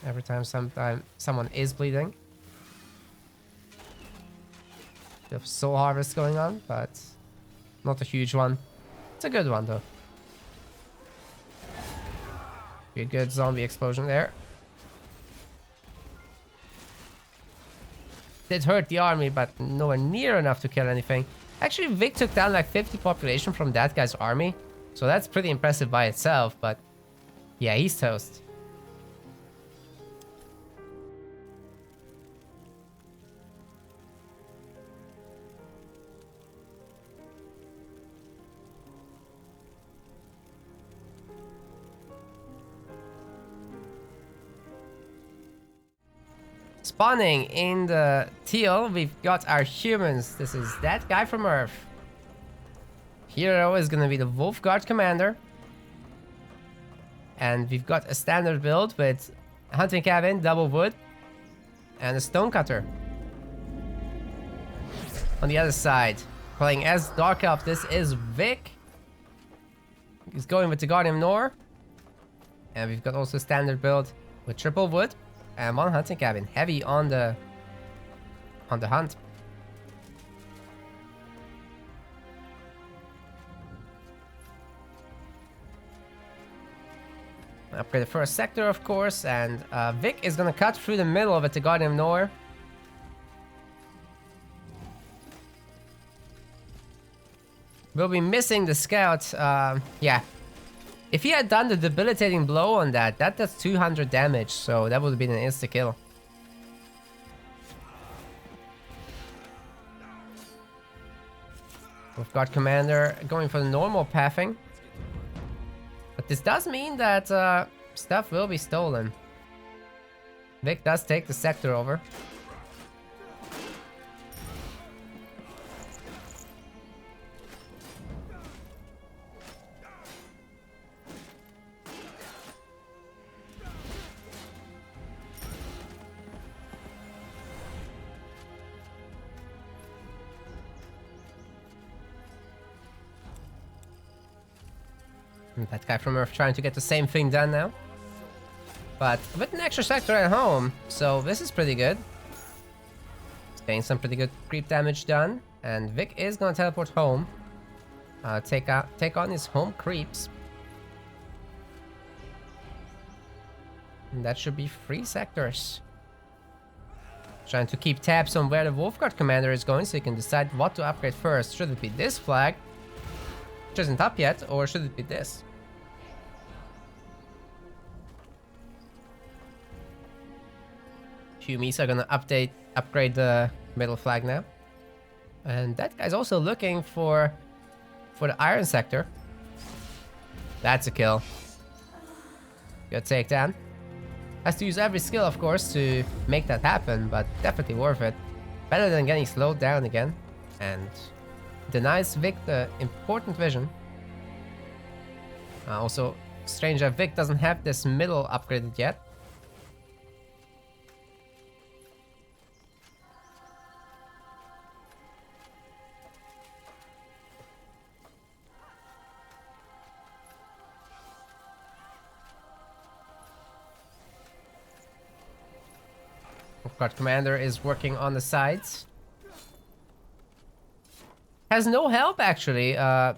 every time someone is bleeding. Bit of Soul Harvest going on, but not a huge one. It's a good one though. Be a good zombie explosion there. Did hurt the army, but nowhere near enough to kill anything. Actually, Vic took down like 50 population from that guy's army. So that's pretty impressive by itself, but yeah, he's toast. Spawning in the teal, we've got our humans. This is that guy from Earth. Hero is gonna be the Wolf Guard commander. And we've got a standard build with hunting cabin, double wood, and a stone cutter. On the other side, playing as Dark Elf, this is Vic. He's going with the Guardian of Nor. And we've got also a standard build with triple wood. And 1 hunting cabin, heavy on the hunt. Upgrade the first sector, of course, and Vic is gonna cut through the middle of it to Guardian of Nor. We'll be missing the scout. Yeah. If he had done the debilitating blow on that does 200 damage, so that would have been an insta-kill. We've got Commander going for the normal pathing. But this does mean that stuff will be stolen. Vic does take the sector over. That guy from Earth trying to get the same thing done now. But with an extra sector at home, so this is pretty good. It's getting some pretty good creep damage done. And Vic is gonna teleport home. Take on his home creeps. And that should be 3 sectors. Trying to keep tabs on where the Wolfguard commander is going so you can decide what to upgrade first. Should it be this flag, which isn't up yet, or should it be this? Humies are gonna upgrade the middle flag now. And that guy's also looking for the iron sector. That's a kill. Good takedown. Has to use every skill, of course, to make that happen, but definitely worth it. Better than getting slowed down again. And denies Vic the important vision. Also, strange that Vic doesn't have this middle upgraded yet. Guard Commander is working on the sides. Has no help, actually. The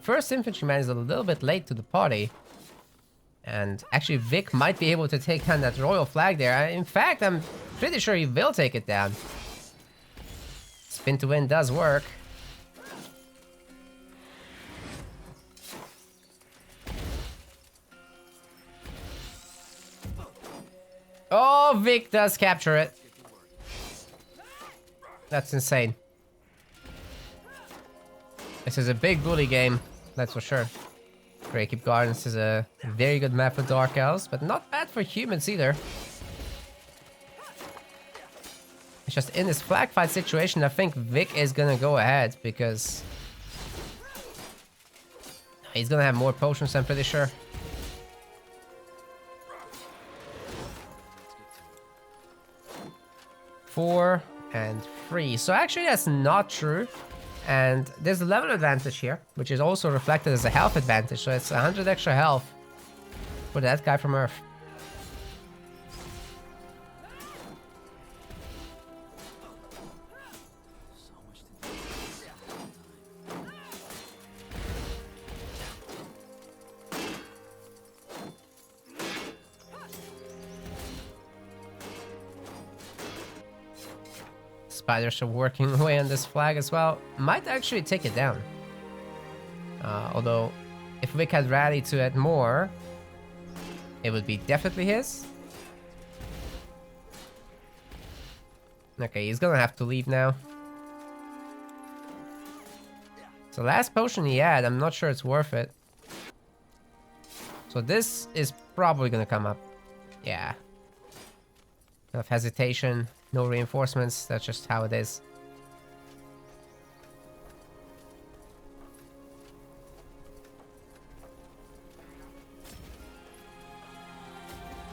first infantryman is a little bit late to the party. And actually, Vic might be able to take down that royal flag there. In fact, I'm pretty sure he will take it down. Spin to win does work. Oh, Vic does capture it. That's insane. This is a big bully game, that's for sure. Gravekeep Gardens is a very good map for Dark Elves, but not bad for humans either. It's just in this flag fight situation, I think Vic is gonna go ahead because he's gonna have more potions, I'm pretty sure. Four and 3. So actually that's not true. And there's a level advantage here, which is also reflected as a health advantage. So it's 100 extra health for that guy from Earth. Spiders are working away on this flag as well. Might actually take it down. Although, if Vic had rallied to it more, it would be definitely his. Okay, he's gonna have to leave now. So last potion he had, I'm not sure it's worth it. So this is probably gonna come up. Yeah. Enough hesitation. No reinforcements, that's just how it is.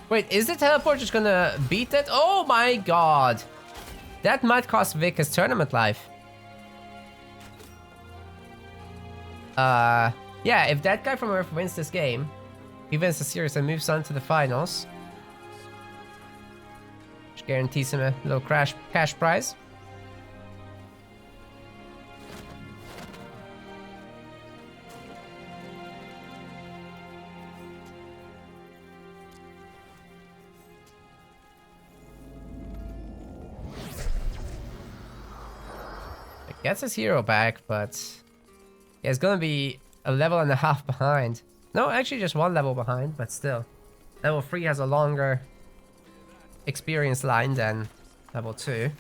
Wait, is the teleport just gonna beat it? Oh my god! That might cost Vic his tournament life. Yeah, if that guy from Earth wins this game, he wins the series and moves on to the finals. Which guarantees him a little cash prize. It gets his hero back, but yeah, it's gonna be a level and a half behind. No, actually just one level behind, but still. Level 3 has a longer experience line than level 2.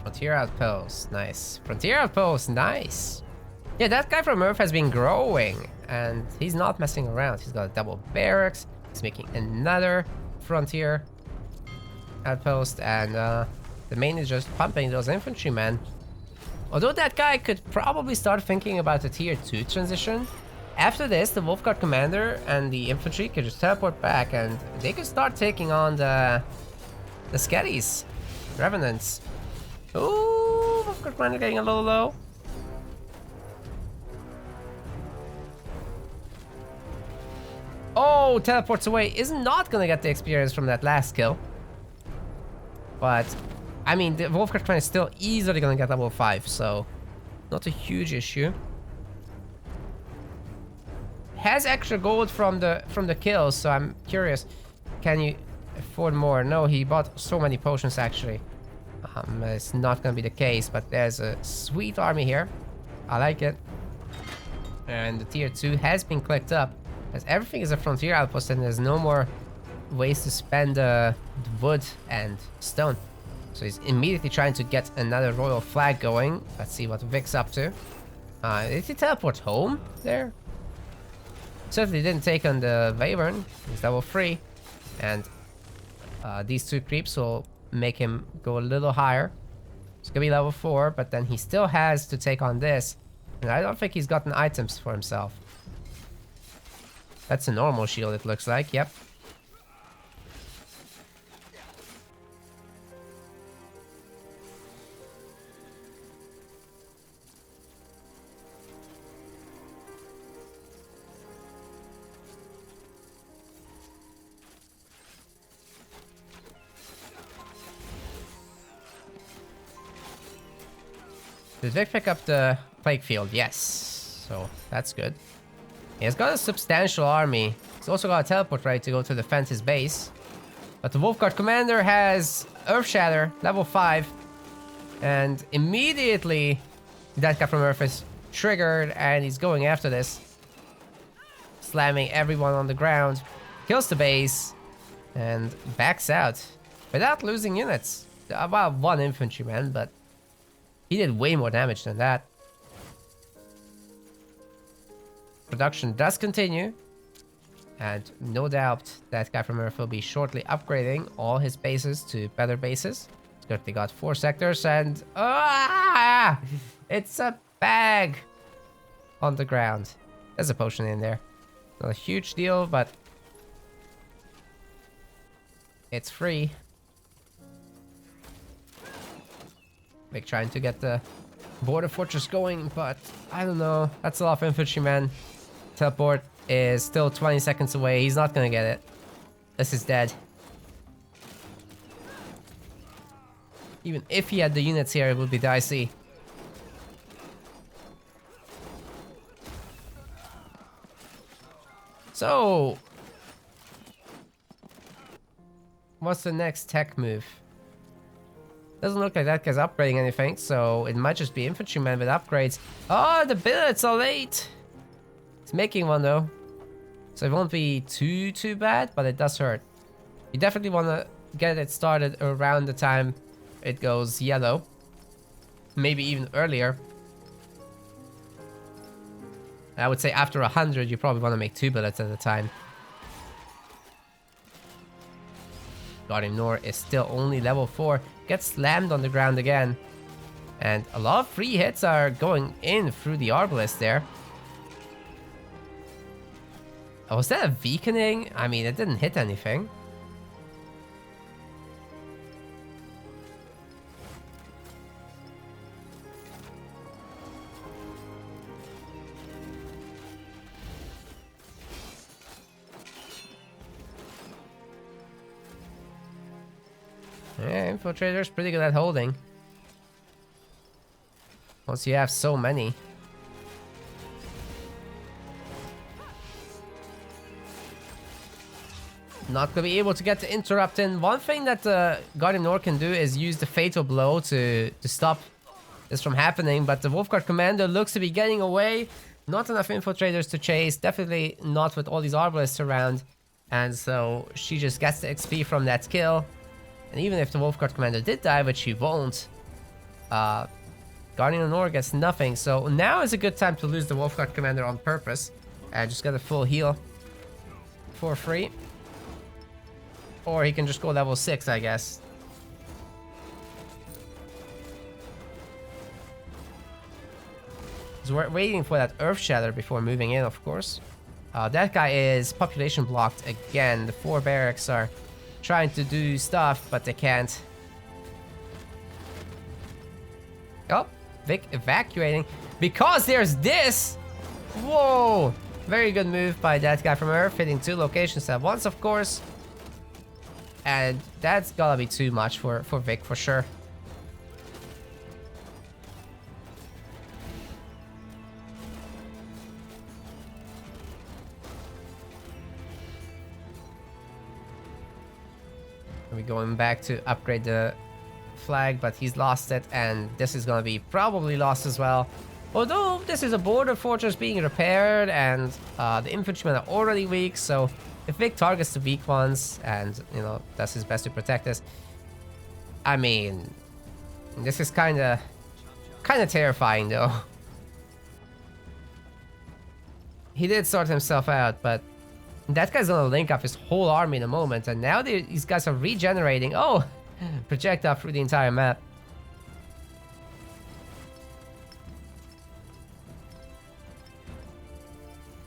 Frontier Outpost, nice. Frontier Outpost, nice. Yeah, that guy from Earth has been growing, and he's not messing around. He's got a double barracks. He's making another Frontier Outpost, and the main is just pumping those infantrymen. Although that guy could probably start thinking about a tier 2 transition. After this, the Wolfguard Commander and the infantry could just teleport back, and they could start taking on the Skellies, Revenants. Ooh, Wolfguard Commander getting a little low. Oh, teleports away. Is not gonna get the experience from that last kill. But, I mean, the Wolfguard Commander is still easily gonna get level 5, so not a huge issue. Has extra gold from the kills, so I'm curious. Can you afford more? No, he bought so many potions actually. It's not gonna be the case, but there's a sweet army here. I like it. And the tier 2 has been clicked up. As everything is a frontier outpost and there's no more ways to spend wood and stone. So he's immediately trying to get another royal flag going. Let's see what Vic's up to. Did he teleport home there? Certainly didn't take on the Wyvern. He's level 3. And these 2 creeps will make him go a little higher. It's gonna be level 4, but then he still has to take on this. And And I don't think he's gotten items for himself. That's a normal shield, it looks like. Yep. Did Vic pick up the plague field? Yes. So that's good. He has got a substantial army. He's also got a teleport ready to go to defend his base. But the Wolfguard commander has Earth Shatter, level 5. And immediately that guy from Earth is triggered and he's going after this. Slamming everyone on the ground. Kills the base. And backs out. Without losing units. Well, one infantryman, but he did way more damage than that. Production does continue. And no doubt that guy from Earth will be shortly upgrading all his bases to better bases. He's currently got 4 sectors and... it's a bag on the ground. There's a potion in there. Not a huge deal, but... it's free. Like trying to get the border fortress going, but I don't know. That's a lot of infantrymen. Teleport is still 20 seconds away. He's not gonna get it. This is dead. Even if he had the units here, it would be dicey. So, what's the next tech move? Doesn't look like that guy's upgrading anything, so it might just be infantrymen with upgrades. Oh, the billets are late! He's making one though. So it won't be too bad, but it does hurt. You definitely want to get it started around the time it goes yellow. Maybe even earlier. I would say after 100, you probably want to make 2 billets at a time. Guardian Nor is still only level 4. Gets slammed on the ground again. And a lot of free hits are going in through the Arbalest there. Oh, was that a weakening? I mean, it didn't hit anything. Yeah, Infiltrator's pretty good at holding. Once you have so many. Not gonna be able to get the interrupt in. One thing that the Guardian Nor can do is use the Fatal Blow to stop this from happening, but the Wolfguard Commander looks to be getting away. Not enough Infiltrators to chase, definitely not with all these Arbalists around. And so she just gets the XP from that kill. And even if the Wolfguard Commander did die, which he won't, Guardian Nor gets nothing. So now is a good time to lose the Wolfguard Commander on purpose. And just get a full heal for free. Or he can just go level 6, I guess. So we're waiting for that Earth Shatter before moving in, of course. That guy is population blocked again. The 4 barracks are trying to do stuff, but they can't. Oh, Vic evacuating. Because there's this! Whoa! Very good move by that guy from Earth, hitting 2 locations at once, of course. And that's gotta be too much for Vic, for sure. We're going back to upgrade the flag, but he's lost it, and this is gonna be probably lost as well. Although this is a border fortress being repaired, and the infantrymen are already weak, so if Vic targets the weak ones and, you know, does his best to protect this, I mean, this is kind of terrifying, though. He did sort himself out, but that guy's gonna link up his whole army in a moment, and now these guys are regenerating. Oh, projectile through the entire map.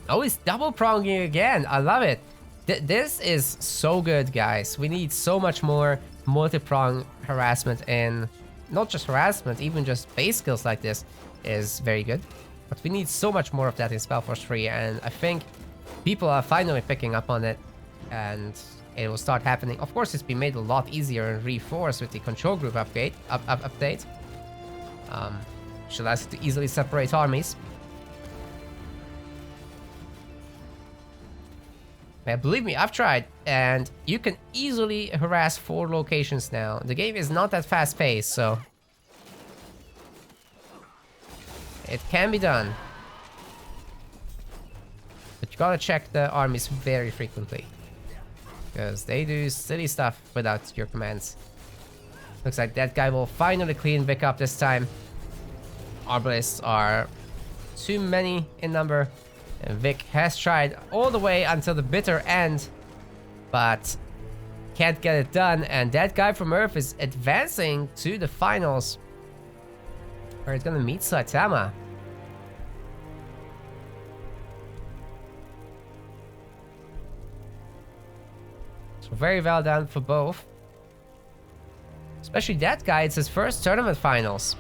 Oh, he's double pronging again. I love it. This is so good, guys. We need so much more multi-prong harassment, and not just harassment, even just base skills like this is very good. But we need so much more of that in SpellForce 3, and I think people are finally picking up on it, and it will start happening. Of course, it's been made a lot easier in Reforce with the control group update. Should allow us to easily separate armies. Man, believe me, I've tried, and you can easily harass 4 locations now. The game is not that fast-paced, so it can be done. But you gotta check the armies very frequently, because they do silly stuff without your commands. Looks like that guy will finally clean Vic up this time. Arbalists are too many in number, and Vic has tried all the way until the bitter end, but can't get it done. And that guy from Earth is advancing to the finals, where it's gonna meet Saitama. So very well done for both. Especially that guy, it's his first tournament finals.